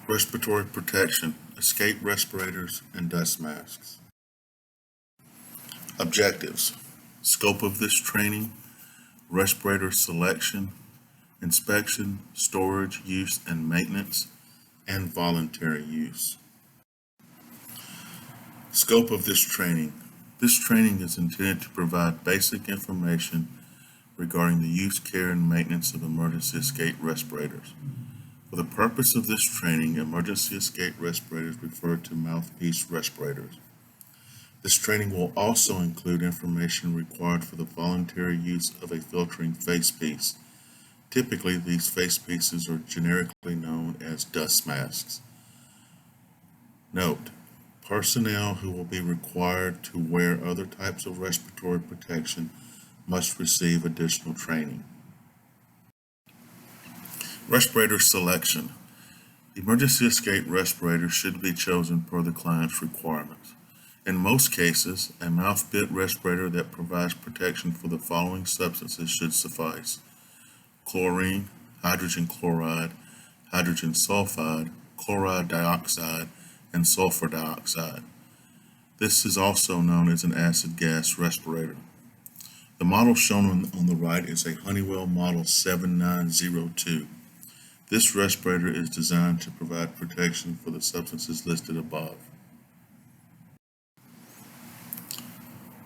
Respiratory protection, escape respirators, and dust masks. Objectives. Scope of this training, respirator selection, inspection, storage, use, and maintenance, and voluntary use. Scope of this training. This training is intended to provide basic information regarding the use, care, and maintenance of emergency escape respirators. For the purpose of this training, emergency escape respirators refer to mouthpiece respirators. This training will also include information required for the voluntary use of a filtering facepiece. Typically, these facepieces are generically known as dust masks. Note: personnel who will be required to wear other types of respiratory protection must receive additional training. Respirator selection. Emergency escape respirators should be chosen per the client's requirements. In most cases, a mouth-bit respirator that provides protection for the following substances should suffice: chlorine, hydrogen chloride, hydrogen sulfide, chloride dioxide, and sulfur dioxide. This is also known as an acid gas respirator. The model shown on the right is a Honeywell Model 7902. This respirator is designed to provide protection for the substances listed above.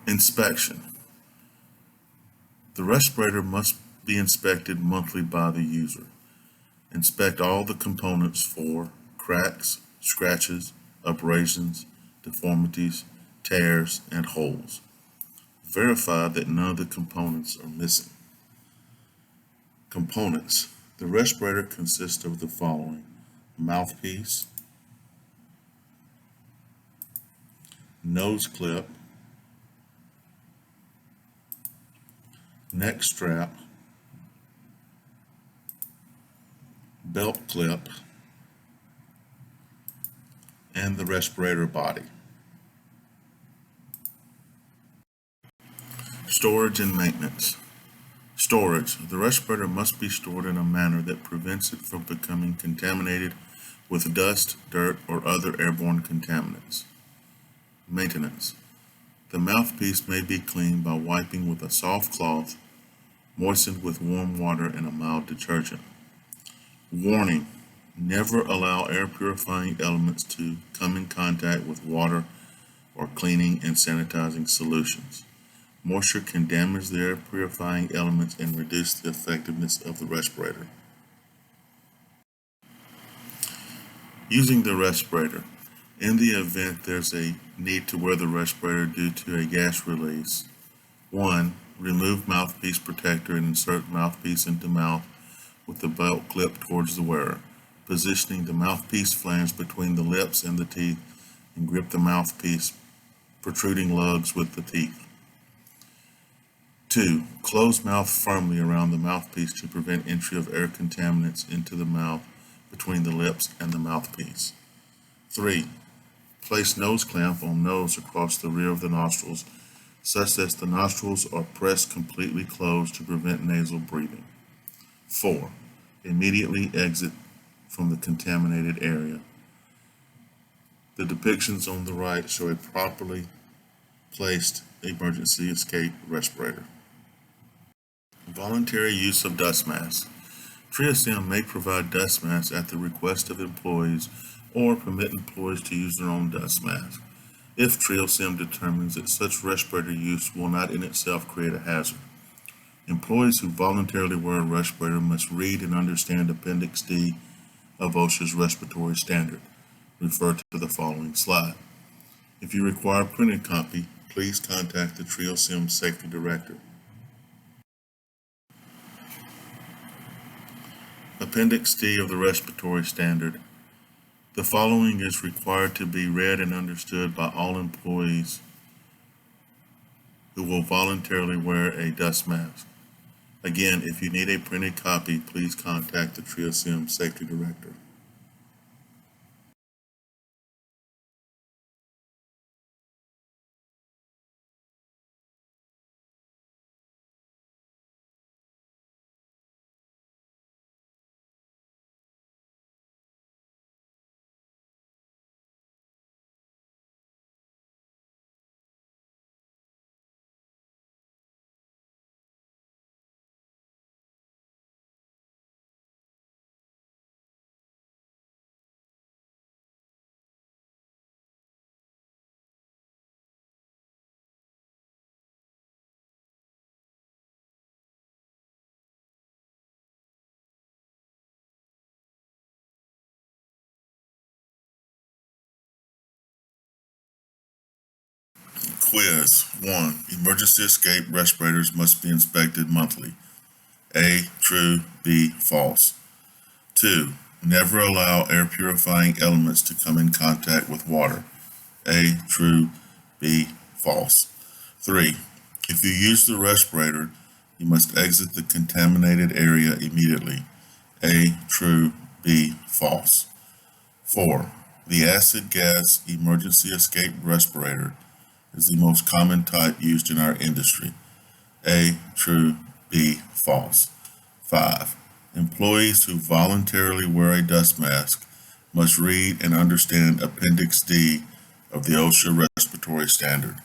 Inspection. The respirator must be inspected monthly by the user. Inspect all the components for cracks, scratches, abrasions, deformities, tears, and holes. Verify that none of the components are missing. Components. The respirator consists of the following: mouthpiece, nose clip, neck strap, belt clip, and the respirator body. Storage and maintenance. Storage. The respirator must be stored in a manner that prevents it from becoming contaminated with dust, dirt, or other airborne contaminants. Maintenance. The mouthpiece may be cleaned by wiping with a soft cloth, moistened with warm water and a mild detergent. Warning: never allow air purifying elements to come in contact with water or cleaning and sanitizing solutions. Moisture can damage the air purifying elements and reduce the effectiveness of the respirator. Using the respirator. In the event there's a need to wear the respirator due to a gas release, 1. Remove mouthpiece protector and insert mouthpiece into mouth with the belt clip towards the wearer, positioning the mouthpiece flange between the lips and the teeth, and grip the mouthpiece protruding lugs with the teeth. 2. Close mouth firmly around the mouthpiece to prevent entry of air contaminants into the mouth between the lips and the mouthpiece. 3. Place nose clamp on nose across the rear of the nostrils such that the nostrils are pressed completely closed to prevent nasal breathing. 4. Immediately exit from the contaminated area. The depictions on the right show a properly placed emergency escape respirator. Voluntary use of dust masks. TRIOSIM may provide dust masks at the request of employees or permit employees to use their own dust mask if TRIOSIM determines that such respirator use will not in itself create a hazard. Employees who voluntarily wear a respirator must read and understand Appendix D of OSHA's respiratory standard. Refer to the following slide. If you require a printed copy, please contact the TRIOSIM Safety Director. Appendix D of the respiratory standard. The following is required to be read and understood by all employees who will voluntarily wear a dust mask. Again, if you need a printed copy, please contact the TRIOSIM Safety Director. Quiz. 1. Emergency escape respirators must be inspected monthly. A. True. B. False. 2. Never allow air purifying elements to come in contact with water. A. True. B. False. 3. If you use the respirator, you must exit the contaminated area immediately. A. True. B. False. 4. The acid gas emergency escape respirator is the most common type used in our industry. A. True. B. False. 5. Employees who voluntarily wear a dust mask must read and understand Appendix D of the OSHA Respiratory Standard.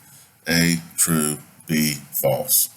A. True. B. False.